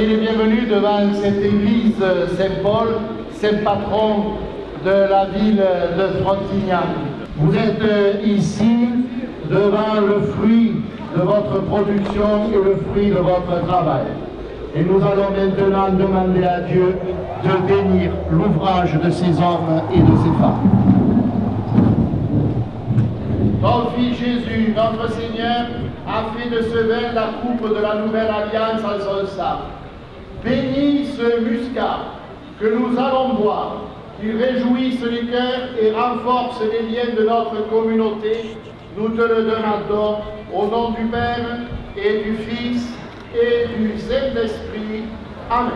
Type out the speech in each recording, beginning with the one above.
les bienvenus devant cette église Saint-Paul, saint patron de la ville de Frontignan. Vous êtes ici devant le fruit de votre production et le fruit de votre travail. Et nous allons maintenant demander à Dieu de bénir l'ouvrage de ces hommes et de ces femmes. Ton Fils Jésus, notre Seigneur, a fait de ce vin la coupe de la nouvelle alliance en son sang. Bénis ce muscat que nous allons boire, qu'il réjouisse les cœurs et renforce les liens de notre communauté. Nous te le demandons au nom du Père et du Fils et du Saint-Esprit. Amen.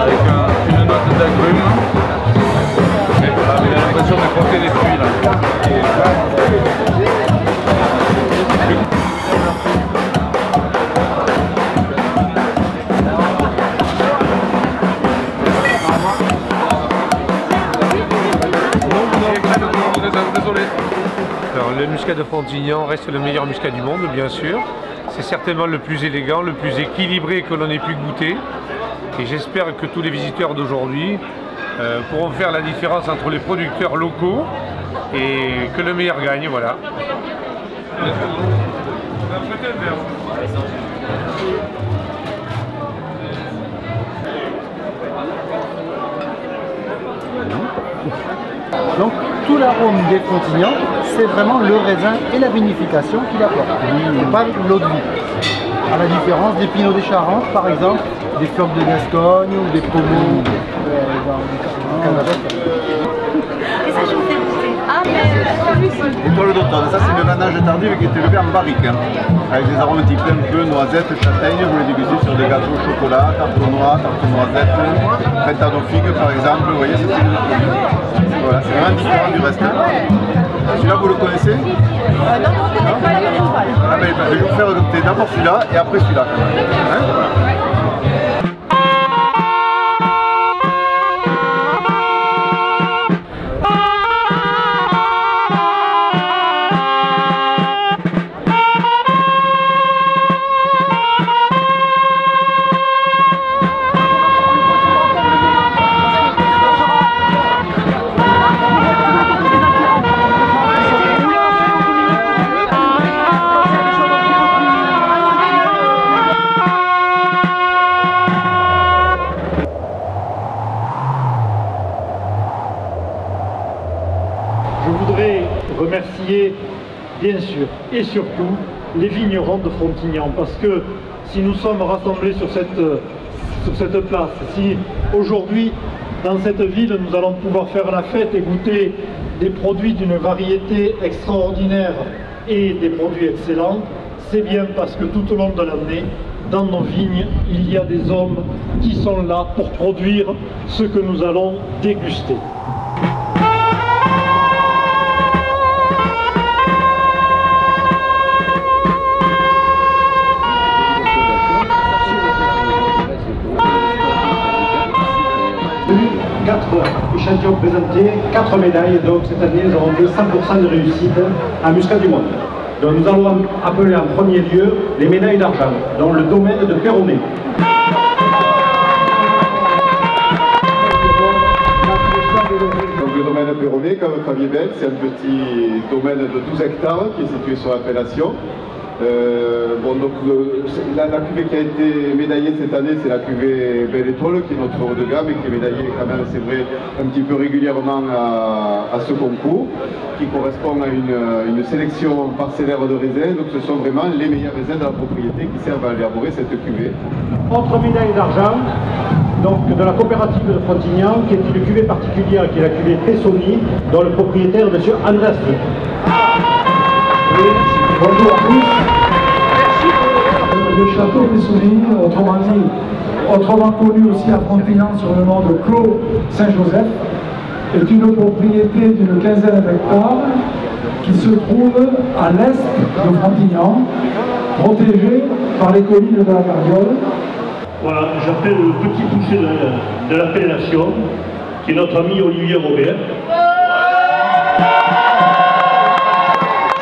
Avec une note d'agrumes. J'ai l'impression de croquer des fruits là. Désolé. Alors, le muscat de Frontignan reste le meilleur muscat du monde, bien sûr. C'est certainement le plus élégant, le plus équilibré que l'on ait pu goûter. Et j'espère que tous les visiteurs d'aujourd'hui pourront faire la différence entre les producteurs locaux et que le meilleur gagne, voilà. Donc tout l'arôme des Frontignans, c'est vraiment le raisin et la vinification qu'il apporte, et pas l'eau de vie. À la différence des Pinots des Charentes, par exemple, des Flocs de Gascogne ou des Pommeaux du Canada. Et ça, je vous fais goûter. Ah, mais Étoile d'automne, ça c'est le vendange tardif qui était levé en barrique, hein, avec des arômes typés un peu noisettes, châtaignes. Vous les dégustez sur des gâteaux au chocolat, tarte aux noix, tarte aux noisettes, pintade aux figues par exemple. Vous voyez, c'est voilà, c'est vraiment différent du reste. Celui-là, vous le connaissez? non, on pas la même étoile. Ah, ben, je vais vous faire goûter d'abord celui-là et après celui-là. Hein, voilà. Je voudrais remercier bien sûr et surtout les vignerons de Frontignan, parce que si nous sommes rassemblés sur cette place, si aujourd'hui dans cette ville nous allons pouvoir faire la fête et goûter des produits d'une variété extraordinaire et des produits excellents, c'est bien parce que tout au long de l'année, dans nos vignes, il y a des hommes qui sont là pour produire ce que nous allons déguster. Quatre échantillons présentés, 4 médailles, donc cette année nous avons fait 100% de réussite à Muscat du Monde. Donc nous allons appeler en premier lieu les médailles d'argent, dans le domaine de Perronnet. Donc le domaine de Perronnet, comme Fabien Bell, c'est un petit domaine de 12 hectares qui est situé sur l'appellation. Bon, donc, la cuvée qui a été médaillée cette année, c'est la cuvée Belle Étoile, qui est notre haut de gamme et qui est médaillée quand même, c'est vrai, un petit peu régulièrement à ce concours, qui correspond à une sélection parcellaire de raisins. Donc ce sont vraiment les meilleurs raisins de la propriété qui servent à élaborer cette cuvée. Autre médaille d'argent, donc de la coopérative de Frontignan, qui est une cuvée particulière, qui est la cuvée Tessoni, dont le propriétaire est M. André Strick. Bonjour à tous. Le château Tessoni, autrement connu aussi à Frontignan sur le nom de Clos Saint-Joseph, est une propriété d'une quinzaine d'hectares qui se trouve à l'est de Frontignan, protégée par les collines de la Gardiole. Voilà, j'appelle le petit poussé de l'appellation, qui est notre ami Olivier Robert,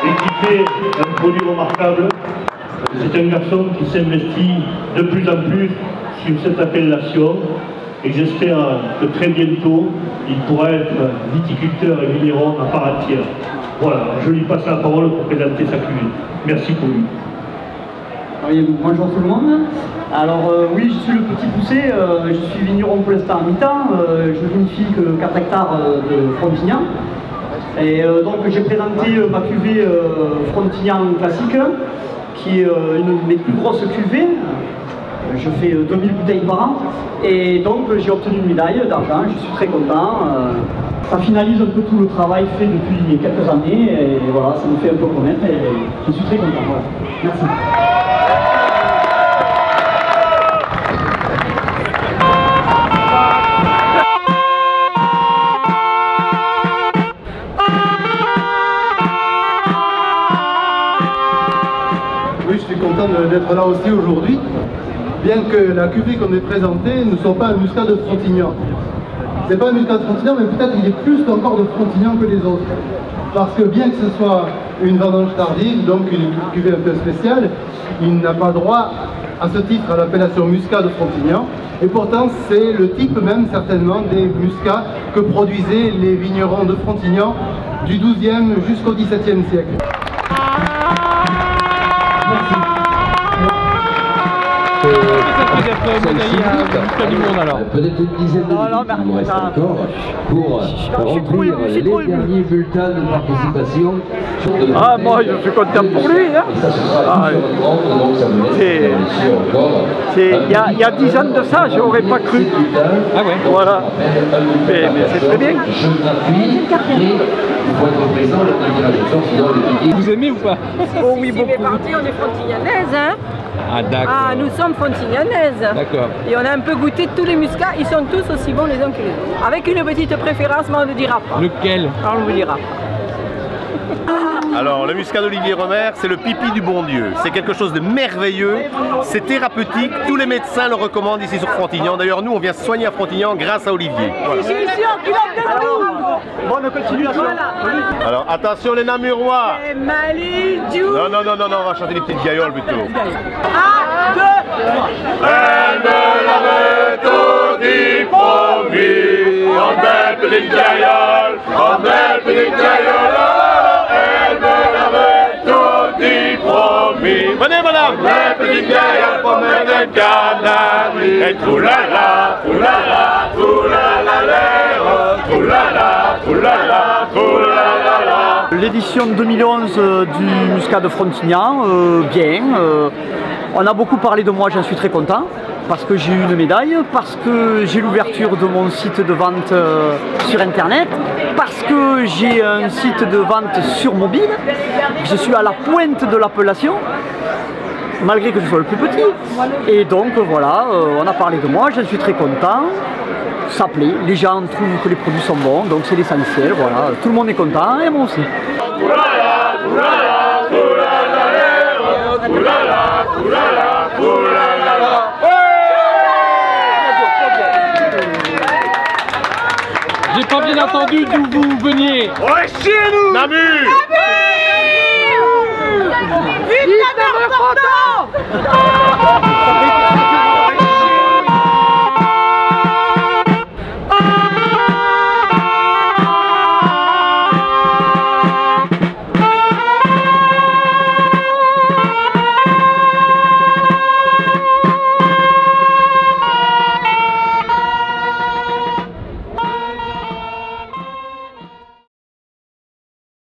et qui fait un produit remarquable. C'est un garçon qui s'investit de plus en plus sur cette appellation, et j'espère que très bientôt, il pourra être viticulteur et vigneron à part entière. Voilà, je lui passe la parole pour présenter sa cuvée. Merci pour lui. Oui, bonjour tout le monde. Alors oui, je suis le petit poussé, je suis vigneron pour l'instant à mi-temps, je vinifie que 4 hectares de Frontignan. Et donc j'ai présenté ma cuvée Frontignan classique, qui est une de mes plus grosses cuvées. Je fais 2000 bouteilles par an, et donc j'ai obtenu une médaille d'argent, je suis très content. Ça finalise un peu tout le travail fait depuis quelques années, et voilà, ça me fait un peu connaître, et je suis très content. Voilà. Merci. Oui, je suis content d'être là aussi aujourd'hui, bien que la cuvée qu'on ait présentée ne soit pas un muscat de Frontignan. C'est pas un muscat de Frontignan, mais peut-être il est plus encore de Frontignan que les autres. Parce que bien que ce soit une vendange tardive, donc une cuvée un peu spéciale, il n'a pas droit à ce titre à l'appellation muscat de Frontignan. Et pourtant, c'est le type même certainement des muscats que produisaient les vignerons de Frontignan du XIIe jusqu'au XVIIe siècle. Peut-être une dizaine de minutes il nous reste encore pour remplir les derniers bulletins de participation. Ah, moi je suis content pour lui. Hein. Il y a 10 ans de ça, je n'aurais pas cru. Ah ouais. Voilà. Mais c'est très bien. Vous aimez ou pas? Oh oui, beaucoup. Si, mais parti, on est frontignanaises, hein. Ah d'accord. Ah, nous sommes frontignanaises. D'accord. Et on a un peu goûté tous les muscats, ils sont tous aussi bons les uns que les autres. Avec une petite préférence, mais on ne dira pas. Lequel? On vous dira. Alors, le muscat d'Olivier Romer, c'est le pipi du bon Dieu. C'est quelque chose de merveilleux, c'est thérapeutique, tous les médecins le recommandent ici sur Frontignan. D'ailleurs, nous, on vient se soigner à Frontignan grâce à Olivier. Voilà. Bonne continuation. Alors, attention les Namurois. Non, on va chanter des petites gailloles plutôt. 1, 2, 3. Elle me l'avait tout dit promis, en belle petite gaillole, en belle petite gaillole. Elle me l'avait tout dit promis. Venez madame. En belle petite gaillole, promène un canari. Et troulala, troulala, troulala, l'air, troulala, troulala, troulala. L'édition 2011 du muscat de Frontignan, bien. On a beaucoup parlé de moi, j'en suis très content, parce que j'ai eu une médaille, parce que j'ai l'ouverture de mon site de vente sur internet, parce que j'ai un site de vente sur mobile, je suis à la pointe de l'appellation, malgré que je sois le plus petit. Et donc voilà, on a parlé de moi, j'en suis très content, ça plaît, les gens trouvent que les produits sont bons, donc c'est l'essentiel, voilà, tout le monde est content, et moi aussi. J'ai pas bien entendu d'où vous veniez. Ouais, chez nous. Namur. Vive Namur!